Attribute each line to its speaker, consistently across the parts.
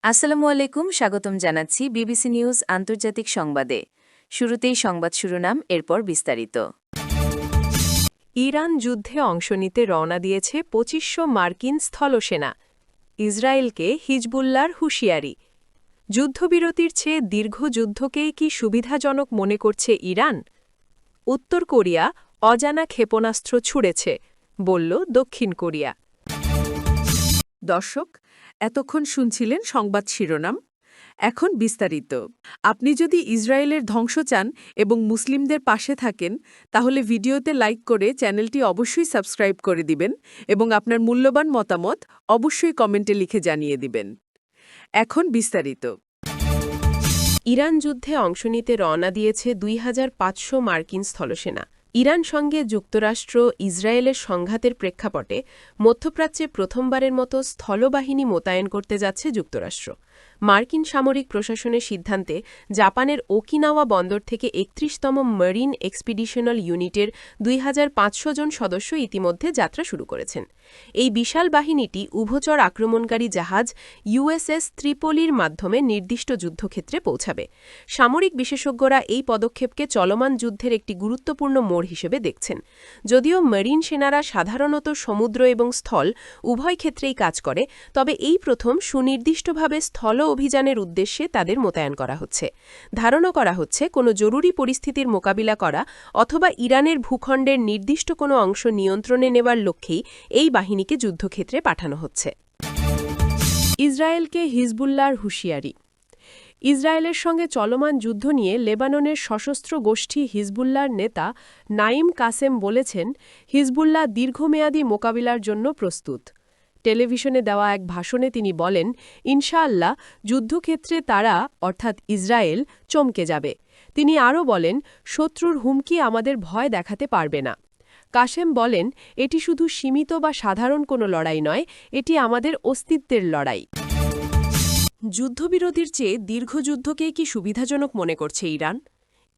Speaker 1: আসসালামু আলাইকুম, স্বাগতম জানাচ্ছি বিবিসি নিউজ আন্তর্জাতিক সংবাদে। শুরুতেই সংবাদ শিরোনাম, এরপর বিস্তারিত।
Speaker 2: ইরান যুদ্ধে অংশ নিতে রওনা দিয়েছে ২৫০০ মার্কিন স্থলসেনা। ইসরায়েলকে হিজবুল্লাহর হুঁশিয়ারি। যুদ্ধবিরতির চেয়ে দীর্ঘ যুদ্ধকেই কি সুবিধাজনক মনে করছে ইরান? উত্তর কোরিয়া অজানা ক্ষেপণাস্ত্র ছুড়েছে, বলল দক্ষিণ কোরিয়া।
Speaker 3: দর্শক, এতক্ষণ শুনছিলেন সংবাদ শিরোনাম। এখন বিস্তারিত। আপনি যদি ইসরায়েলের ধ্বংস চান এবং মুসলিমদের পাশে থাকেন, তাহলে ভিডিওতে লাইক করে চ্যানেলটি অবশ্যই সাবস্ক্রাইব করে দিবেন এবং আপনার মূল্যবান মতামত অবশ্যই কমেন্টে লিখে জানিয়ে দিবেন। এখন বিস্তারিত।
Speaker 2: ইরান যুদ্ধে অংশ নিতে রওনা দিয়েছে ২৫০০ মার্কিন স্থলসেনা। ইরান সঙ্গে যুক্তরাষ্ট্র ইসরায়েলের সংঘাতের প্রেক্ষাপটে মধ্যপ্রাচ্যে প্রথমবারের মতো স্থলবাহিনী মোতায়েন করতে যাচ্ছে যুক্তরাষ্ট্র। মার্কিন সামরিক প্রশাসনের সিদ্ধান্তে জাপানের ওকিনাওয়া বন্দর থেকে ৩১তম মেরিন এক্সপিডিশনাল ইউনিটের ২৫০০ জন সদস্য ইতিমধ্যে যাত্রা শুরু করেছেন। এই বিশাল বাহিনীটি উভচর আক্রমণকারী জাহাজ ইউএসএস ত্রিপোলির মাধ্যমে নির্দিষ্ট যুদ্ধক্ষেত্রে পৌঁছাবে। সামরিক বিশেষজ্ঞরা এই পদক্ষেপকে চলমান যুদ্ধের একটি গুরুত্বপূর্ণ মোড় হিসেবে দেখছেন। যদিও মেরিন সেনারা সাধারণত সমুদ্র এবং স্থল উভয় ক্ষেত্রেই কাজ করে, তবে এই প্রথম সুনির্দিষ্টভাবে স্থল অভিযানের উদ্দেশ্যে তাদের মোতায়েন করা হচ্ছে। ধারণা করা হচ্ছে কোনো জরুরি পরিস্থিতির মোকাবিলা করা অথবা ইরানের ভূখণ্ডের নির্দিষ্ট কোনো অংশ নিয়ন্ত্রণে নেওয়ার লক্ষ্যেই এই বাহিনীকে যুদ্ধক্ষেত্রে পাঠানো হচ্ছে। ইসরায়েলকে হিজবুল্লাহর হুঁশিয়ারি। ইসরায়েলের সঙ্গে চলমান যুদ্ধ নিয়ে লেবাননের সশস্ত্র গোষ্ঠী হিজবুল্লাহর নেতা নাইম কাসেম বলেছেন, হিজবুল্লাহ দীর্ঘমেয়াদী মোকাবিলার জন্য প্রস্তুত। টেলিভিশনে দেওয়া এক ভাষণে তিনি বলেন, ইনশাআল্লাহ যুদ্ধক্ষেত্রে তারা অর্থাৎ ইসরায়েল চমকে যাবে। তিনি আরও বলেন, শত্রুর হুমকি আমাদের ভয় দেখাতে পারবে না। কাসেম বলেন, এটি শুধু সীমিত বা সাধারণ কোনো লড়াই নয়, এটি আমাদের অস্তিত্বের লড়াই। যুদ্ধবিরতির চেয়ে দীর্ঘযুদ্ধকেই কি সুবিধাজনক মনে করছে ইরান?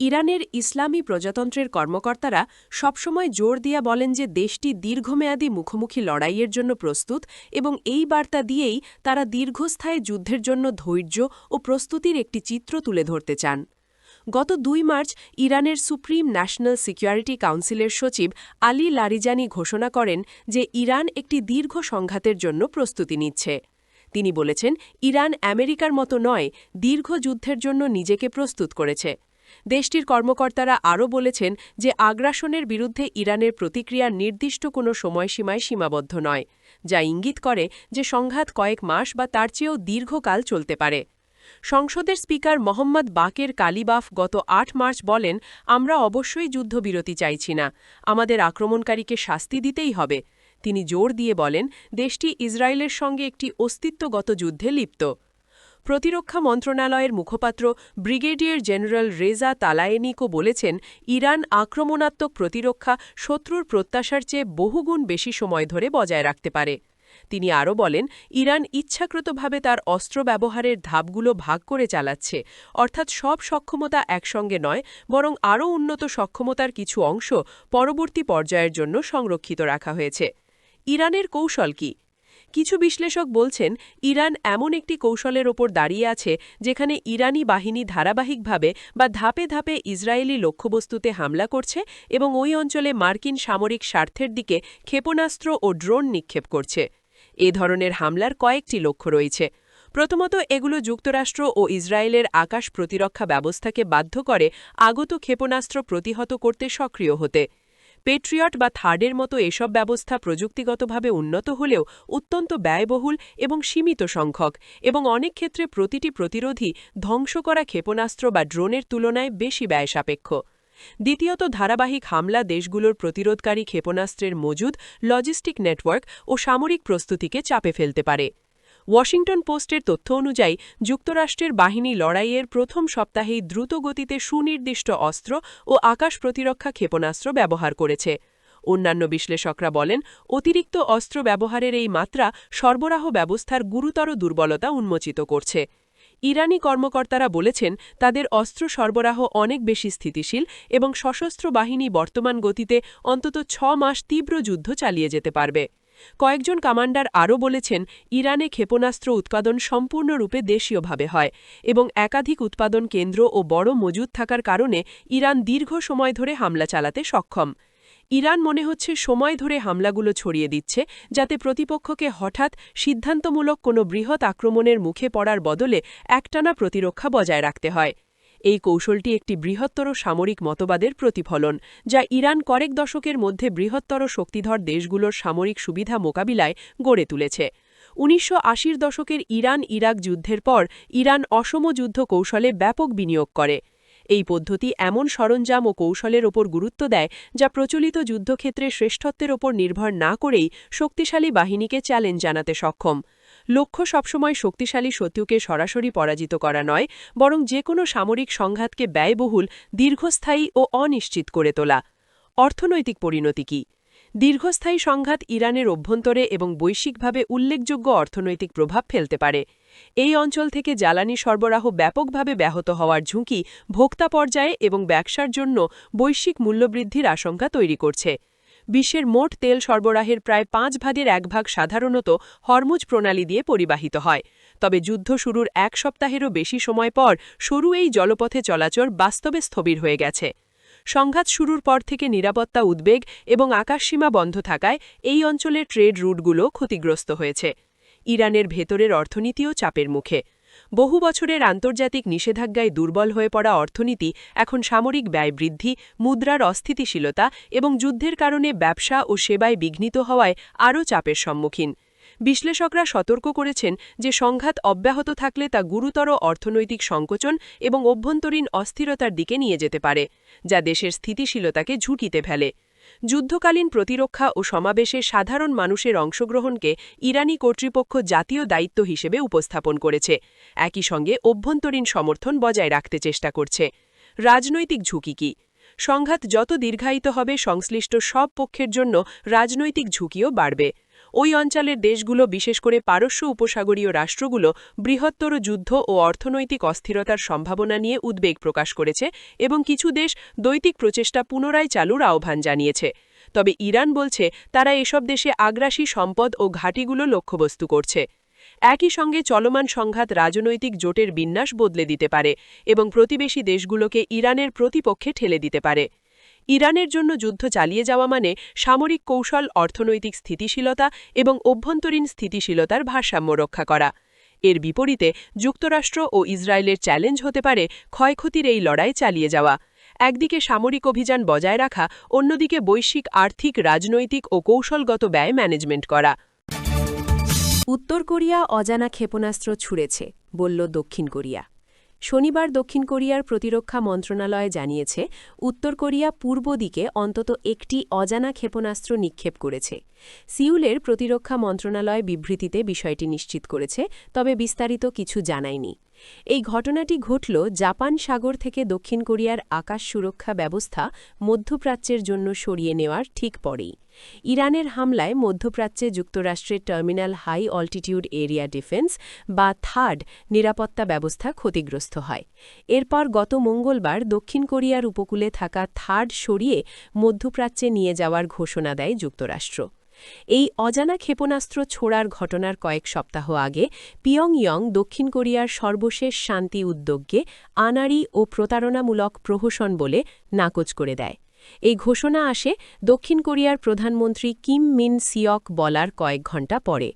Speaker 2: ইরানের ইসলামী প্রজাতন্ত্রের কর্মকর্তারা সবসময় জোর দিয়া বলেন যে দেশটি দীর্ঘমেয়াদী মুখোমুখি লড়াইয়ের জন্য প্রস্তুত এবং এই বার্তা দিয়েই তারা দীর্ঘস্থায়ী যুদ্ধের জন্য ধৈর্য ও প্রস্তুতির একটি চিত্র তুলে ধরতে চান। গত ২ মার্চ ইরানের সুপ্রিম ন্যাশনাল সিকিউরিটি কাউন্সিলের সচিব আলী লারিজানি ঘোষণা করেন যে ইরান একটি দীর্ঘ সংঘাতের জন্য প্রস্তুতি নিচ্ছে। তিনি বলেছেন, ইরান আমেরিকার মতো নয়, দীর্ঘ যুদ্ধের জন্য নিজেকে প্রস্তুত করেছে। দেশটির কর্মকর্তারা আরও বলেছেন যে আগ্রাসনের বিরুদ্ধে ইরানের প্রতিক্রিয়া নির্দিষ্ট কোনো সময়সীমায় সীমাবদ্ধ নয়, যা ইঙ্গিত করে যে সংঘাত কয়েক মাস বা তার চেয়েও দীর্ঘকাল চলতে পারে। সংসদের স্পিকার মোহাম্মদ বাকের কালিবাফ গত ৮ মার্চ বলেন, আমরা অবশ্যই যুদ্ধবিরতি চাইছি না, আমাদের আক্রমণকারীকে শাস্তি দিতেই হবে। তিনি জোর দিয়ে বলেন, দেশটি ইসরায়েলের সঙ্গে একটি অস্তিত্বগত যুদ্ধে লিপ্ত। প্রতিরক্ষা মন্ত্রণালয়ের মুখপাত্র ব্রিগেডিয়ার জেনারেল রেজা তালায়েনিকো বলেছেন, ইরান আক্রমণাত্মক প্রতিরক্ষা শত্রুর প্রত্যাশার চেয়ে বহুগুণ বেশি সময় ধরে বজায় রাখতে পারে। তিনি আরও বলেন, ইরান ইচ্ছাকৃতভাবে তার অস্ত্র ব্যবহারের ধাপগুলো ভাগ করে চালাচ্ছে, অর্থাৎ সব সক্ষমতা একসঙ্গে নয়, বরং আরও উন্নত সক্ষমতার কিছু অংশ পরবর্তী পর্যায়ের জন্য সংরক্ষিত রাখা হয়েছে। ইরানের কৌশল কি? কিছু বিশ্লেষক বলছেন, ইরান এমন একটি কৌশলের ওপর দাঁড়িয়ে আছে যেখানে ইরানি বাহিনী ধারাবাহিকভাবে বা ধাপে ধাপে ইসরায়েলি লক্ষ্যবস্তুতে হামলা করছে এবং ওই অঞ্চলে মার্কিন সামরিক স্বার্থের দিকে ক্ষেপণাস্ত্র ও ড্রোন নিক্ষেপ করছে। এ ধরনের হামলার কয়েকটি লক্ষ্য রয়েছে। প্রথমত, এগুলো যুক্তরাষ্ট্র ও ইসরায়েলের আকাশ প্রতিরক্ষা ব্যবস্থাকে বাধ্য করে আগত ক্ষেপণাস্ত্র প্রতিহত করতে সক্রিয় হতে। পেট্রিয়ট বা থার্ডের মতো এসব ব্যবস্থা প্রযুক্তিগতভাবে উন্নত হলেও অত্যন্ত ব্যয়বহুল এবং সীমিত সংখ্যক, এবং অনেক ক্ষেত্রে প্রতিটি প্রতিরোধী ধ্বংস করা ক্ষেপণাস্ত্র বা ড্রোনের তুলনায় বেশি ব্যয়সাপেক্ষ। দ্বিতীয়ত, ধারাবাহিক হামলা দেশগুলোর প্রতিরোধকারী ক্ষেপণাস্ত্রের মজুদ, লজিস্টিক নেটওয়ার্ক ও সামরিক প্রস্তুতিকে চাপে ফেলতে পারে। ওয়াশিংটন পোস্টের তথ্য অনুযায়ী যুক্তরাষ্ট্রের বাহিনী লড়াইয়ের প্রথম সপ্তাহেই দ্রুত গতিতে সুনির্দিষ্ট অস্ত্র ও আকাশ প্রতিরক্ষা ক্ষেপণাস্ত্র ব্যবহার করেছে। অন্যান্য বিশ্লেষকরা বলেন, অতিরিক্ত অস্ত্র ব্যবহারের এই মাত্রা সরবরাহ ব্যবস্থার গুরুতর দুর্বলতা উন্মোচিত করছে। ইরানি কর্মকর্তারা বলেছেন, তাদের অস্ত্র সরবরাহ অনেক বেশি স্থিতিশীল এবং সশস্ত্র বাহিনী বর্তমান গতিতে অন্তত ৬ মাস তীব্র যুদ্ধ চালিয়ে যেতে পারবে। কয়েকজন কমান্ডার আরও বলেছেন, ইরানে ক্ষেপণাস্ত্র উৎপাদন সম্পূর্ণরূপে দেশীয়ভাবে হয় এবং একাধিক উৎপাদন কেন্দ্র ও বড় মজুদ থাকার কারণে ইরান দীর্ঘ সময় ধরে হামলা চালাতে সক্ষম। ইরান মনে হচ্ছে সময় ধরে হামলাগুলো ছড়িয়ে দিচ্ছে, যাতে প্রতিপক্ষকে হঠাৎ সিদ্ধান্তমূলক কোনো বৃহৎ আক্রমণের মুখে পড়ার বদলে একটানা প্রতিরক্ষা বজায় রাখতে হয়। এই কৌশলটি একটি বৃহত্তর সামরিক মতবাদের প্রতিফলন, যা ইরান কয়েক দশকের মধ্যে বৃহত্তর শক্তিধর দেশগুলোর সামরিক সুবিধা মোকাবিলায় গড়ে তুলেছে। ১৯৮০ দশকের ইরান-ইরাক যুদ্ধের পর ইরান অসম যুদ্ধ কৌশলে ব্যাপক বিনিয়োগ করে। এই পদ্ধতি এমন সরঞ্জাম ও কৌশলের ওপর গুরুত্ব দেয় যা প্রচলিত যুদ্ধক্ষেত্রে শ্রেষ্ঠত্বের ওপর নির্ভর না করেই শক্তিশালী বাহিনীকে চ্যালেঞ্জ জানাতে সক্ষম। লক্ষ্য সবসময় শক্তিশালী শত্রুকে সরাসরি পরাজিত করা নয়, বরং যে কোনো সামরিক সংঘাতকে ব্যয়বহুল, দীর্ঘস্থায়ী ও অনিশ্চিত করে তোলা। অর্থনৈতিক পরিণতি কি? দীর্ঘস্থায়ী সংঘাত ইরানের অভ্যন্তরে এবং বৈশ্বিকভাবে উল্লেখযোগ্য অর্থনৈতিক প্রভাব ফেলতে পারে। এই অঞ্চল থেকে জ্বালানি সরবরাহ ব্যাপকভাবে ব্যাহত হওয়ার ঝুঁকি ভোক্তা পর্যায়ে এবং ব্যবসার জন্য বৈশ্বিক মূল্যবৃদ্ধির আশঙ্কা তৈরি করছে। বিশ্বের মোট তেল সরবরাহের প্রায় 1/5 সাধারণত হরমুজ প্রণালী দিয়ে পরিবাহিত হয়। তবে যুদ্ধ শুরুর 1 সপ্তাহেরও বেশি সময় পর সরু এই জলপথে চলাচল বাস্তবে স্থবির হয়ে গেছে। সংঘাত শুরুর পর থেকে নিরাপত্তা উদ্বেগ এবং আকাশসীমা বন্ধ থাকায় এই অঞ্চলের ট্রেড রুটগুলো ক্ষতিগ্রস্ত হয়েছে। ইরানের ভেতরের অর্থনীতিও চাপের মুখে। বহু বছরের আন্তর্জাতিক নিষেধাজ্ঞায় দুর্বল হয়ে পড়া অর্থনীতি এখন সামরিক ব্যয় বৃদ্ধি, মুদ্রার অস্থিতিশীলতা এবং যুদ্ধের কারণে ব্যবসা ও সেবায় বিঘ্নিত হওয়ায় আরও চাপের সম্মুখীন। বিশ্লেষকরা সতর্ক করেছেন যে সংঘাত অব্যাহত থাকলে তা গুরুতর অর্থনৈতিক সংকোচন এবং অভ্যন্তরীণ অস্থিরতার দিকে নিয়ে যেতে পারে, যা দেশের স্থিতিশীলতাকে ঝুঁকিতে ফেলে। যুদ্ধকালীন প্রতিরক্ষা ও সমাবেশে সাধারণ মানুষের অংশগ্রহণকে ইরানি কর্তৃপক্ষ জাতীয় দায়িত্ব হিসেবে উপস্থাপন করেছে, একই সঙ্গে অভ্যন্তরীণ সমর্থন বজায় রাখতে চেষ্টা করছে। রাজনৈতিক ঝুঁকি কি? সংঘাত যত দীর্ঘায়িত হবে, সংশ্লিষ্ট সব পক্ষের জন্য রাজনৈতিক ঝুঁকিও বাড়বে। ওই অঞ্চলের দেশগুলো, বিশেষ করে পারস্য উপসাগরীয় রাষ্ট্রগুলো, বৃহত্তর যুদ্ধ ও অর্থনৈতিক অস্থিরতার সম্ভাবনা নিয়ে উদ্বেগ প্রকাশ করেছে এবং কিছু দেশ দ্বৈতিক প্রচেষ্টা পুনরায় চালুর আহ্বান জানিয়েছে। তবে ইরান বলছে তারা এসব দেশে আগ্রাসী সম্পদ ও ঘাঁটিগুলো লক্ষ্যবস্তু করছে। একই সঙ্গে চলমান সংঘাত রাজনৈতিক জোটের বিন্যাস বদলে দিতে পারে এবং প্রতিবেশী দেশগুলোকে ইরানের প্রতিপক্ষে ঠেলে দিতে পারে। ইরানের জন্য যুদ্ধ চালিয়ে যাওয়া মানে সামরিক কৌশল, অর্থনৈতিক স্থিতিশীলতা এবং অভ্যন্তরীণ স্থিতিশীলতার ভারসাম্য রক্ষা করা। এর বিপরীতে যুক্তরাষ্ট্র ও ইসরায়েলের চ্যালেঞ্জ হতে পারে ক্ষয়ক্ষতির এই লড়াই চালিয়ে যাওয়া। একদিকে সামরিক অভিযান বজায় রাখা, অন্যদিকে বৈশ্বিক আর্থিক, রাজনৈতিক ও কৌশলগত ব্যয় ম্যানেজমেন্ট করা।
Speaker 1: উত্তর কোরিয়া অজানা ক্ষেপণাস্ত্র ছুড়েছে, বলল দক্ষিণ কোরিয়া। শনিবার দক্ষিণ কোরিয়ার প্রতিরক্ষা মন্ত্রণালয় জানিয়েছে, উত্তর কোরিয়া পূর্ব দিকে অন্তত একটি অজানা ক্ষেপণাস্ত্র নিক্ষেপ করেছে। সিউলের প্রতিরক্ষা মন্ত্রণালয় বিবৃতিতে বিষয়টি নিশ্চিত করেছে, তবে বিস্তারিত কিছু জানায়নি। এই ঘটনাটি ঘটল জাপান সাগর থেকে দক্ষিণ কোরিয়ার আকাশ সুরক্ষা ব্যবস্থা মধ্যপ্রাচ্যের জন্য সরিয়ে নেওয়ার ঠিক পরেই। ইরানের হামলায় মধ্যপ্রাচ্যে যুক্তরাষ্ট্রের terminal high altitude area defence বা থার্ড নিরাপত্তা ব্যবস্থা ক্ষতিগ্রস্ত হয়। এরপর গত মঙ্গলবার দক্ষিণ কোরিয়ার উপকূলে থাকা থার্ড সরিয়ে মধ্যপ্রাচ্যে নিয়ে যাওয়ার ঘোষণা দেয় যুক্তরাষ্ট্র। এই অজানা ক্ষেপণাস্ত্র ছোড়ার ঘটনার কয়েক সপ্তাহ আগে পিয়ংইয়ং দক্ষিণ কোরিয়ার সর্বশেষ শান্তি উদ্যোগকে আনাড়ি ও প্রতারণামূলক প্রহসন বলে নাকচ করে দেয়। এই ঘোষণা আসে দক্ষিণ কোরিয়ার প্রধানমন্ত্রী কিম মিন সিয়ক বলার কয়েক ঘণ্টা পরে।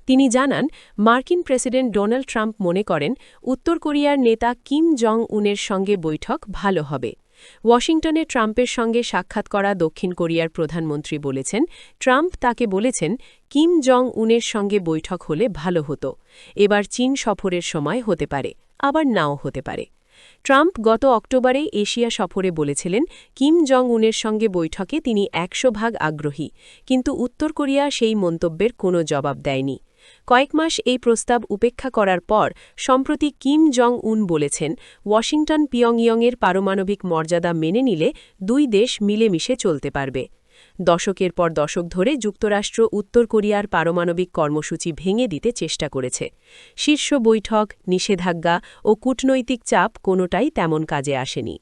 Speaker 1: তিনি জানান, মার্কিন প্রেসিডেন্ট ডোনাল্ড ট্রাম্প মনে করেন উত্তর কোরিয়ার নেতা কিম জং উনের সঙ্গে বৈঠক ভালো হবে। ওয়াশিংটনে ট্রাম্পের সঙ্গে সাক্ষাৎ করা দক্ষিণ কোরিয়ার প্রধানমন্ত্রী বলেছেন, ট্রাম্প তাকে বলেছেন কিম জং উনের সঙ্গে বৈঠক হলে ভালো হতো। এবার চীন সফরের সময় হতে পারে, আবার নাও হতে পারে। ট্রাম্প গত অক্টোবরে এশিয়া সফরে বলেছিলেন কিম জং উনের সঙ্গে বৈঠকে তিনি 100% আগ্রহী, কিন্তু উত্তর কোরিয়া সেই মন্তব্যের কোনো জবাব দেয়নি। কয়েক মাস এই প্রস্তাব উপেক্ষা করার পর সম্প্রতি কিম জং উন বলেছেন, ওয়াশিংটন পিয়ংইয়ংয়ের পারমাণবিক মর্যাদা মেনে নিলে দুই দেশ মিলেমিশে চলতে পারবে। দশকের পর দশক ধরে যুক্তরাষ্ট্র উত্তর কোরিয়ার পারমাণবিক কর্মসূচি ভেঙে দিতে চেষ্টা করেছে। শীর্ষ বৈঠক, নিষেধাজ্ঞা ও কূটনৈতিক চাপ কোনোটাই তেমন কাজে আসেনি।